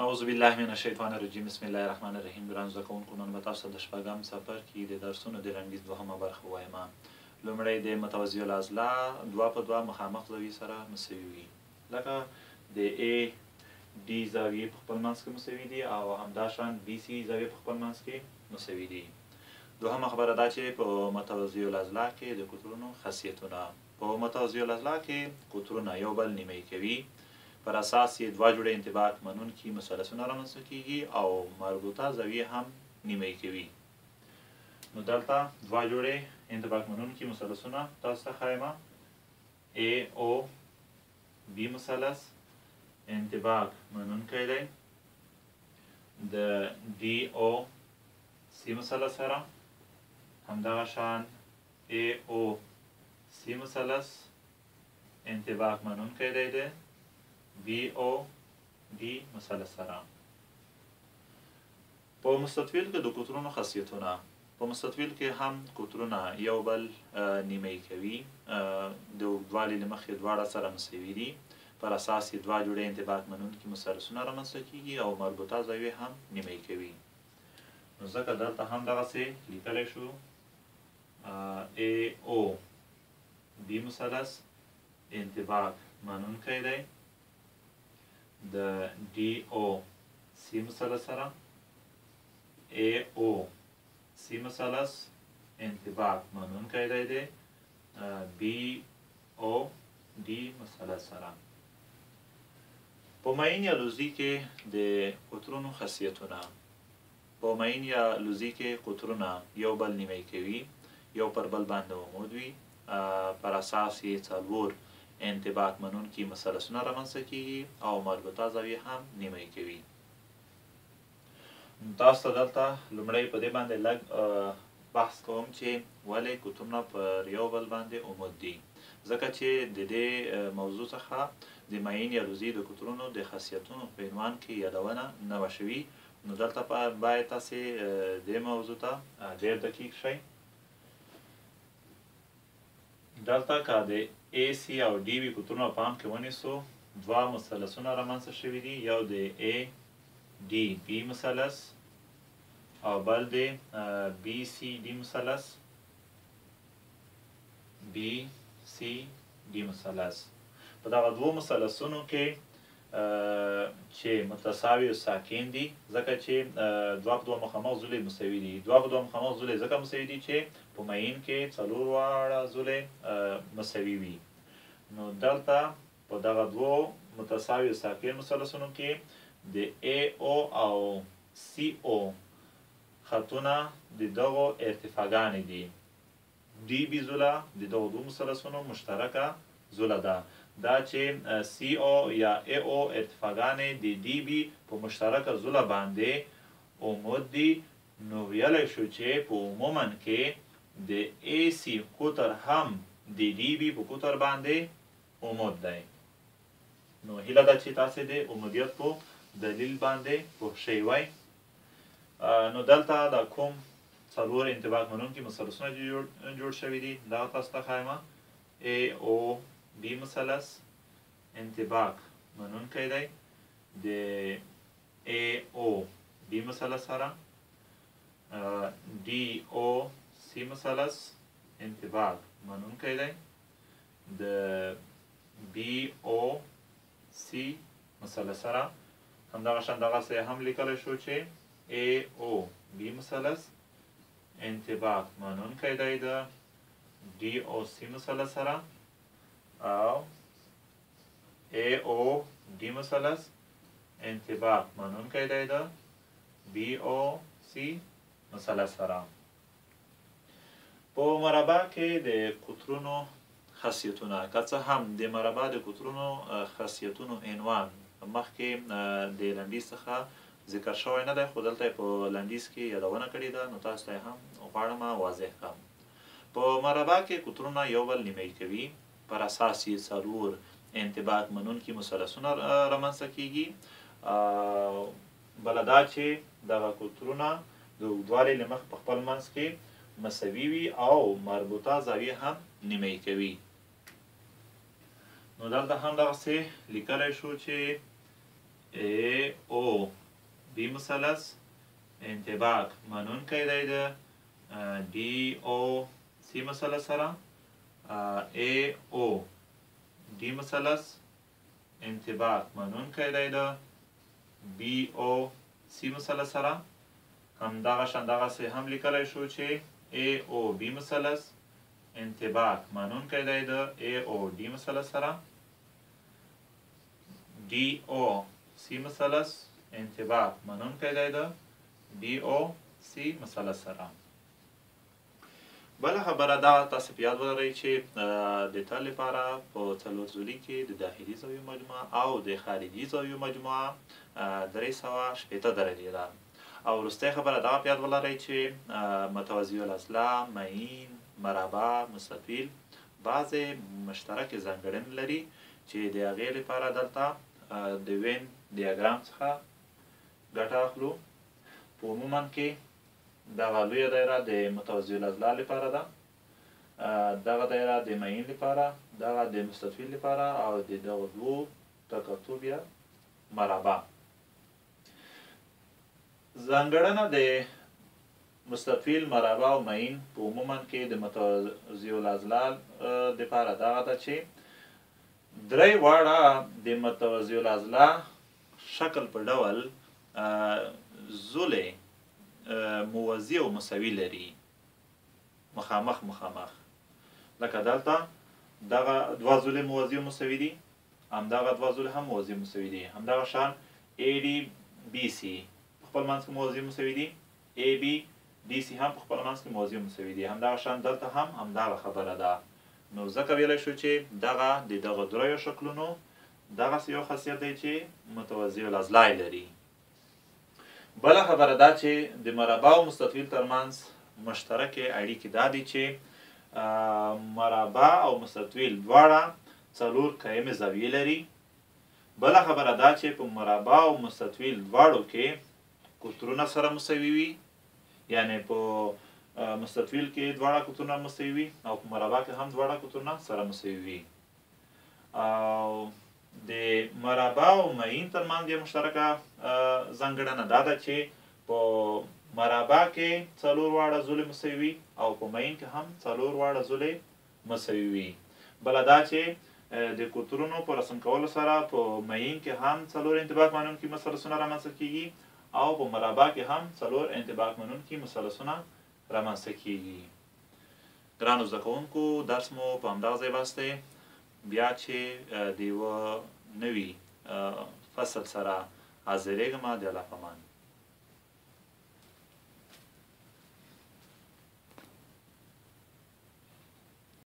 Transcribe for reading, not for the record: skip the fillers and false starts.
اعوذ بالله من الشیطان الرجیم بسم الله الرحمن الرحیم. ګرانو زده کوونکو، نن به تاسو ته د شپږم څپرکي د درسونو د لنډیز دوهمه برخه ووایم. لومړی د متوازي الاضلاع دوه په دوه مخامخ زاویې سره مساوي وي، لکه د A D زاویې په خپل منځ کې مساوي دي او همداشان B C زاویې په خپل منځ کې مساوي دي. دوهمه خبره دا چې په متوازي الاضلاع کې د قطرونو خاصیتونه. په متوازي الاضلاع کې قطرونه یو بل نیمه کوي، پر اساس یې دوه جوړه انطباق منونکي مثلثونه رامنځته کیږي او مربوطه زاویې هم نیمه کوي. نو دلته دوه جوړې انطباق منونکي مثلثونه تاسو ته ښایم. A O B مثلث انطباق منونکی دی د D O C مثلث سره، همدغه شان A O C مثلث انطباق منونکی دی د B O D مثلث سره. په مستطیل کې د قطرونو خاصیتونه. په مستطیل کې هم قطرونه یو بل نیمه کوي، د اوږدوالي له مخې دواړه سره مساوي دي، پر اساس یې دوه جوړې انطباق منونکي مثلثونه رامنځته کیږي او مربوطه زاویې هم نیمه کوي. نو ځکه دلته هم دغسې لیکلی شو A O B مثلث انطباق منونکی دی د D O C مثلث سره. A O C مثلث انطباق منونکی دی د B O D مثلث سره. په معین یا لوزي کې د قطرونو خاصیتونه. په معین یا لوزي کې قطرونه یو بل نیمه کوي، یو پر بل باندې عمود وي، پر اساس یې څلور انطباق منونکي مثلثونه رامنځته کیږي او مربوطه زاویې هم نیمه کوي. تاسو ته دلته لومړی په دې باندې لږ بحث کوم چې ولې قطرونه پر یو بل باندې عمود دي. ځکه چې د دې موضوع څخه د معین یا لوزي د قطرونو د خاصیتونو په عنوان کې یادونه نه وه شوي، نو دلته باید تاسې دې موضوع ته ډېر دقیق شئ. دلته که د A C او D B قطرونه پام کې ونیسو، دوه مثلثونه رامنځته شوي دي، یو د A D B مثلث او بل د B C D مثلث B C D مثلث. په دغه دوو مثلثونو کې چې متساوي او ساکن دي، ځکه چې دوه په دوه مخامخ زولې مساوي دي. دوه په دوه مخامخ زولې ځکه مساوي دي چې په معین کې څلور واړه زولې مساوي وي. نو دلته په دغه دوو متساوي او ساکن مثلثونو کې د A O او C O خطونه د دغو ارتفاعګانې دي. D B زوله د دغو دوو مثلثونو مشترکه زوله ده. دا چې C O یا A O ارتفاعګانې د D B په مشترکه زوله باندې عمود دي، نو ویلی شو چې په عموما کې د A C قطر هم د D B په قطر باندې عمود دی. نو هیله ده چې تاسې د عمودیت په دلیل باندې پوه شوي وئ. نو دلته دا کوم څلور انطباق منونکي مثلثونه جوړ شوي دي، دغه تاسو ته ښایم. A O B مثلث انطباق منونکی دی د A O B مثلث سره. D O C مثلث انطباق منونکی دی د B O C مثلث سره. همدغه شان دغسې هم لیکلی شو چې A O B مثلث انطباق منونکی دی د D O C مثلث سره او A O D مثلث انطباق منونکی دی د B O C مثلث سره. په مربع کې د قطرونو خاصیتونه. که څه هم د مربع د قطرونو خاصیتونو عنوان مخکې د لنډیز څخه ذکر شوی نه دی، خو دلته یې په لنډیز کې یادونه کړې ده، نو تاسو ته یې هم غواړم واضح کړم. په مربع کې قطرونه یو بل نیمه کوي، پر اساس یې څلور انطباق منونکي مثلثونه رامنځته کیږي. بله دا چې دغه قطرونه د اوږدوالي له مخې په خپل منځ کې مساوي وي او مربوطه زاویې هم نیمه کوي. نو دلته هم دغسې لیکلی شو چې A O B مثلث انطباق منونکی دی د D O C مثلث سره A O D مثلث انطباق منونکی دی د B O C مثلث سره همدغه شان دغسې هم لیکلی شو چې A O B مثلث انطباق منونکی دی د A O D مثلث سره D O C مثلث انطباق منونکی دی د D O C مثلث سره. بله خبره دا تاسو په یاد ولرئ چې د ت لپاره په څلور ضلعي کې د داخلي زاویو مجموعه او د خارجي زاویو مجموعه 360 درجې ده. او وروستۍ خبره دغه په یاد ولرئ چې متوازی الاضلاع، معین، مربع، مستطیل بعضې مشترکې ځانګړنې لري چې د هغې لپاره دلته د وین دیاګرام څخه ګټه اخلو. په عموما کې دغه لویه دایره د متوازی الاضلاع لپاره ده، دغه دایره د معین لپاره، دغه د مستطیل لپاره او د دغه دوو تکتب یا مربع. ځانګړنه د مستطیل، مربع او معین په عموما کې د متوازی الاضلاع لپاره دغه ده چې درې واړه د متوازی الاضلاع شکل په ډول زولې موازي او مساوي لري، مخامخ مخامخ. لکه دلته دغه دوه زولې موازي او مساوي دي، همدغه دوه زولې هم موازي مساوي دي. همدغه شان AD BC په خپل منځ کې موازي مساوي دي، AB DC هم په خپل منځ کې موازي مساوي دي. همدغه شان دلته هم همدغه خبره ده. نو ځکه ویلی شو چې دغه د دغه دریو شکلونو دغسې یو خاصیت دی چې متوازي الاضلاع لري. بله خبره دا چې د مربع او مستطیل ترمنځ مشترکې اړیکې دا دي چې مربع او مستطیل دواړه 4 قایمې زاویې لري. بله خبره دا چې په مربع او مستطیل دواړو کې قطرونه سره مساوي وي، یعنی په مستطیل کې دواړه قطرونه مساوي وي او په مربع کې هم دواړه قطرونه سره مساوي وي. او د مربع او معین ترمنځ یو مشترکه ځانګړنه دا ده چې په مربع کې 4 واړه زولې مساوي وي او په معین کې هم 4 واړه زولې مساوي وي. بله دا چې د قطرونو په رسم کولو سره په معین کې هم 4 انطباق منونکي مثلثونه رامنځته کیږي او په مربع کې هم 4 انطباق منونکي مثلثونه رامنځته کیږي. ګرانو زده کوونکو، درس مو په همدغه ځای بس دی. بیا چې د یوه نوي فصل سره حاضرېږم، د الله په امان.